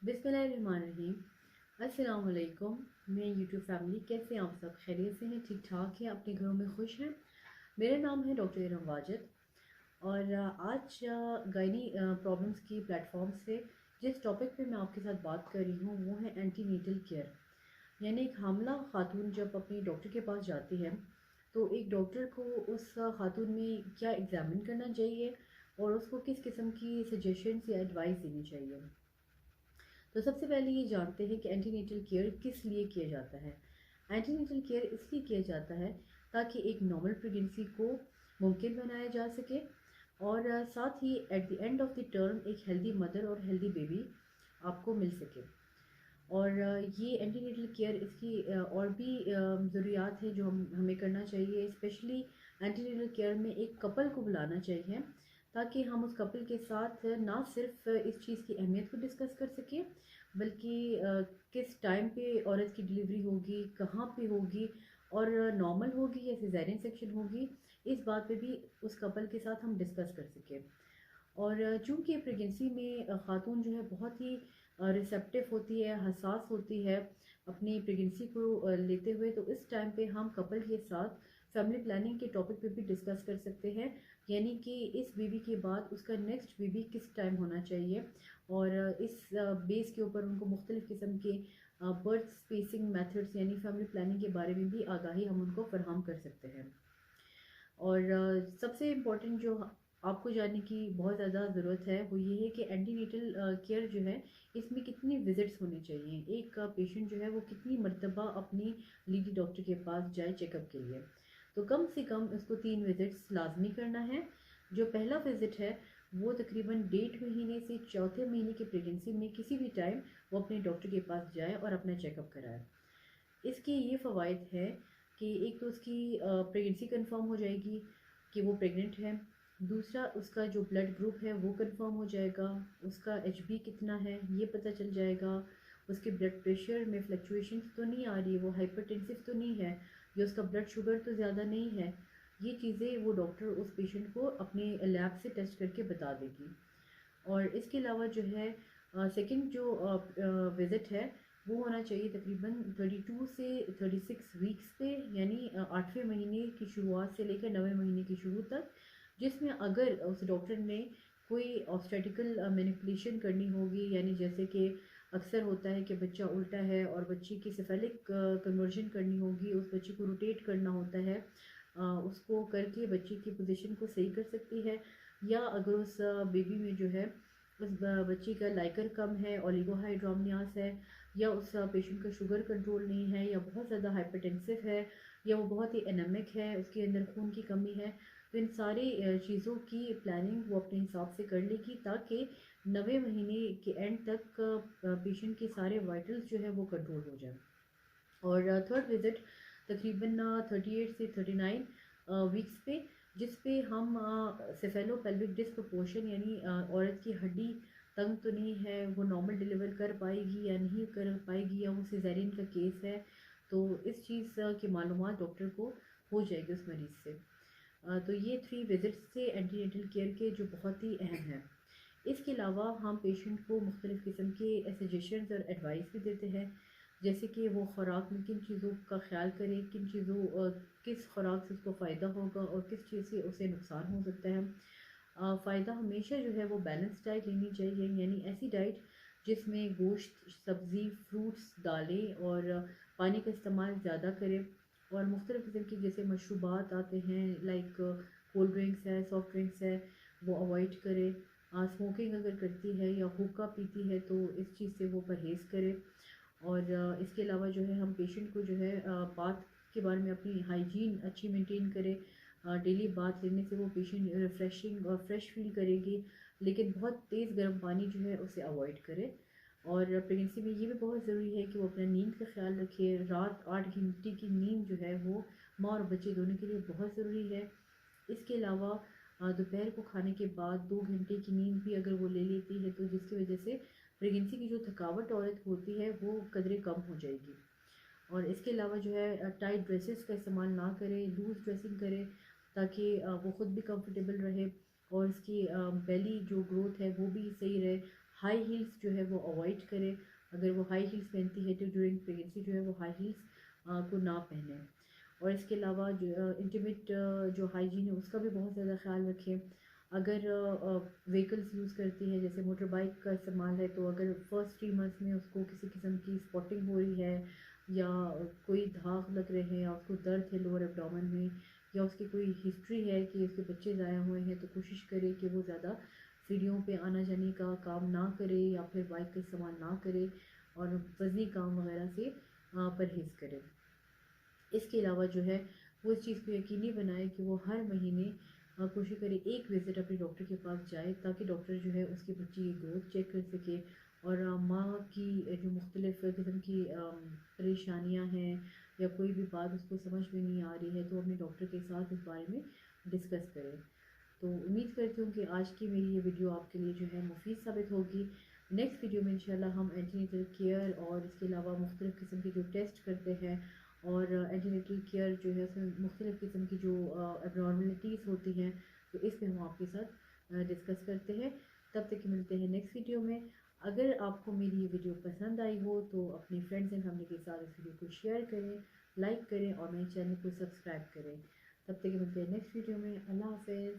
बिस्मिल्लाहिर्रहमानिर्रहीम। अस्सलाम वालेकुम। मैं यूट्यूब फैमिली, कैसे हैं आप सब? खैरियत से हैं? ठीक ठाक हैं? अपने घरों में खुश हैं? मेरा नाम है डॉक्टर इरम वाजिद और आज गायनी प्रॉब्लम्स की प्लेटफॉर्म से जिस टॉपिक पे मैं आपके साथ बात कर रही हूँ वो है एंटीनेटल केयर। यानी एक हामला खातून जब अपनी डॉक्टर के पास जाती है तो एक डॉक्टर को उस खातून में क्या एग्जामिन करना चाहिए और उसको किस किस्म की सजेशंस या एडवाइस देनी चाहिए। तो सबसे पहले ये जानते हैं कि एंटीनेटल केयर किस लिए किया जाता है। एंटीनेटल केयर इसलिए किया जाता है ताकि एक नॉर्मल प्रेगनेंसी को मुमकिन बनाया जा सके और साथ ही at the end of the term एक हेल्दी मदर और हेल्दी बेबी आपको मिल सके। और ये एंटीनेटल केयर इसकी और भी ज़रूरियात है जो हमें करना चाहिए। स्पेशली एंटीनेटल केयर में एक कपल को बुलाना चाहिए ताकि हम उस कपल के साथ ना सिर्फ इस चीज़ की अहमियत को डिस्कस कर सकें बल्कि किस टाइम पे औरत की डिलीवरी होगी, कहाँ पे होगी और नॉर्मल होगी या सिजेरियन सेक्शन होगी, इस बात पे भी उस कपल के साथ हम डिस्कस कर सकें। और चूंकि प्रेगनेंसी में ख़ातून जो है बहुत ही रिसेप्टिव होती है, हसास होती है अपनी प्रेगनेंसी को लेते हुए, तो इस टाइम पे हम कपल के साथ फैमिली प्लानिंग के टॉपिक पे भी डिस्कस कर सकते हैं। यानी कि इस बेबी के बाद उसका नेक्स्ट बेबी किस टाइम होना चाहिए और इस बेस के ऊपर उनको मुख्तलिफ़ किस्म के बर्थ स्पेसिंग मेथड्स यानी फैमिली प्लानिंग के बारे में भी आगाही हम उनको फराहम कर सकते हैं। और सबसे इम्पोर्टेंट जो आपको जानने की बहुत ज़्यादा ज़रूरत है वो ये है कि एंटीनेटल केयर जो है इसमें कितनी विजिट्स होनी चाहिए। एक पेशेंट जो है वो कितनी मरतबा अपनी लेडी डॉक्टर के पास जाए चेकअप के लिए। तो कम से कम इसको 3 विजिट्स लाजमी करना है। जो पहला विजिट है वो तकरीबन 1.5 महीने से चौथे महीने की प्रेगनेंसी में किसी भी टाइम वो अपने डॉक्टर के पास जाए और अपना चेकअप कराए। इसके ये फ़वाइद है कि एक तो उसकी प्रेगनेंसी कंफर्म हो जाएगी कि वो प्रेग्नेंट है। दूसरा, उसका जो ब्लड ग्रुप है वो कंफर्म हो जाएगा, उसका एचबी कितना है ये पता चल जाएगा, उसके ब्लड प्रेशर में फ्लक्चुएशंस तो नहीं आ रही, वो हाइपरटेंसिव तो नहीं है, या उसका ब्लड शुगर तो ज़्यादा नहीं है। ये चीज़ें वो डॉक्टर उस पेशेंट को अपने लैब से टेस्ट करके बता देगी। और इसके अलावा जो है सेकंड जो विज़िट है वो होना चाहिए तकरीबन 32 से 36 वीक्स पे, यानी 8वें महीने की शुरुआत से लेकर 9वें महीने की शुरू तक, जिसमें अगर उस डॉक्टर ने कोई ऑब्स्टेटिकल मैनिपुलेशन करनी होगी, यानी जैसे कि अक्सर होता है कि बच्चा उल्टा है और बच्चे की सेफेलिक कन्वर्जन करनी होगी, उस बच्चे को रोटेट करना होता है, उसको करके बच्चे की पोजीशन को सही कर सकती है। या अगर उस बेबी में जो है उस बच्चे का लाइकर कम है, ओलिगोहाइड्रोमनियास है, या उस पेशेंट का शुगर कंट्रोल नहीं है, या बहुत ज़्यादा हाइपरटेंसिव है, या वो बहुत ही एनेमिक है, उसके अंदर खून की कमी है, तो इन सारी चीज़ों की प्लानिंग वो अपने हिसाब से कर लेगी ताकि 9वें महीने के एंड तक पेशेंट के सारे वाइटल्स जो है वो कंट्रोल हो जाए। और थर्ड विज़िट तकरीबन 38 से 39 वीक्स पे, जिस पे हम सेफेलो पेल्विक डिस्प्रपोर्शन यानी औरत की हड्डी तंग तो नहीं है, वो नॉर्मल डिलीवर कर पाएगी या नहीं कर पाएगी, या वो सिजेरियन का केस है, तो इस चीज़ की मालूमात डॉक्टर को हो जाएगी उस मरीज़ से। तो ये 3 विज़िट्स थे एंटीनेटल केयर के जो बहुत ही अहम हैं। इसके अलावा हम पेशेंट को मुख्तलिफ़ किस्म के सजेशंस और एडवाइस भी देते हैं, जैसे कि वो ख़ुराक में किन चीज़ों का ख्याल करे, किन चीज़ों किस खुराक से उसको फ़ायदा होगा और किस चीज़ से उसे नुकसान हो सकता है। फ़ायदा हमेशा जो है वो बैलेंस डाइट लेनी चाहिए, यानी ऐसी डाइट जिसमें गोश्त, सब्ज़ी, फ्रूट्स, दालें और पानी का इस्तेमाल ज़्यादा करें। और मुख्तलिफ़ किस्म की जैसे मशरूबात आते हैं, लाइक कोल्ड ड्रिंक्स है, सॉफ्ट ड्रिंक्स है, वो अवॉइड करे। स्मोकिंग अगर करती है या हुक्का पीती है तो इस चीज़ से वो परहेज़ करे। और इसके अलावा जो है हम पेशेंट को जो है बात के बारे में अपनी हाइजीन अच्छी मेंटेन करें। डेली बाथ लेने से वो पेशेंट रिफ़्रेशिंग और फ्रेश फील करेगी, लेकिन बहुत तेज़ गर्म पानी जो है उसे अवॉइड करे। और प्रेगनेंसी में ये भी बहुत ज़रूरी है कि वो अपना नींद का ख्याल रखे। रात 8 घंटे की नींद जो है वो माँ और बच्चे दोनों के लिए बहुत ज़रूरी है। इसके अलावा दोपहर को खाने के बाद 2 घंटे की नींद भी अगर वो ले लेती है तो जिसकी वजह से प्रेगनेंसी की जो थकावट औरत होती है वो कदरे कम हो जाएगी। और इसके अलावा जो है टाइट ड्रेसेस का इस्तेमाल ना करें, लूज़ ड्रेसिंग करें ताकि वो ख़ुद भी कंफर्टेबल रहे और इसकी बेली जो ग्रोथ है वो भी सही रहे। हाई हील्स जो है वो अवॉइड करें। अगर वो हाई हील्स पहनती है तो ड्यूरिंग प्रेगनेंसी जो है वो हाई हील्स को ना पहने। और इसके अलावा जो इंटीमेट जो हाइजीन है उसका भी बहुत ज़्यादा ख्याल रखें। अगर व्हीकल्स यूज़ करती है जैसे मोटर बाइक का इस्तेमाल है, तो अगर फर्स्ट 3 मंथ्स में उसको किसी किस्म की स्पॉटिंग हो रही है या कोई दाग लग रहे हैं या उसको दर्द है लोअर एब्डोमेन में या उसकी कोई हिस्ट्री है कि उसके बच्चे ज़ाया हुए हैं, तो कोशिश करे कि वो ज़्यादा सीढ़ियों पे आना जाने का काम ना करे या फिर बाइक का इस्तेमाल ना करे और वज़नी काम वगैरह से परहेज़ करे। इसके अलावा जो है वो इस चीज़ को यकीनी बनाए कि वो हर महीने कोशिश करे एक विज़िट अपने डॉक्टर के पास जाए, ताकि डॉक्टर जो है उसके बच्चे की ग्रोथ चेक कर सके और माँ की जो मुख्तलिफ़ किस्म की परेशानियाँ हैं या कोई भी बात उसको समझ में नहीं आ रही है तो अपने डॉक्टर के साथ इस बारे में डिस्कस करें। तो उम्मीद करती हूँ कि आज की मेरी ये वीडियो आपके लिए जो है मुफीद साबित होगी। नेक्स्ट वीडियो में इंशाल्लाह हम एंटीनेटल केयर और इसके अलावा मुख्तलिफ़ किस्म के जो टेस्ट करते हैं और एंटीनेटल केयर जो है उसमें मुख्तलिफ़ किस्म की जो एबनॉर्मलिटीज़ होती हैं, तो इस पे हम आपके साथ डिस्कस करते हैं। तब तक मिलते हैं नेक्स्ट वीडियो में। अगर आपको मेरी ये वीडियो पसंद आई हो तो अपने फ्रेंड्स एंड फैमिली के साथ इस वीडियो को शेयर करें, लाइक करें और मेरे चैनल को सब्सक्राइब करें। तब तक मिलते हैं नेक्स्ट वीडियो में। अल्लाह हाफ़िज़।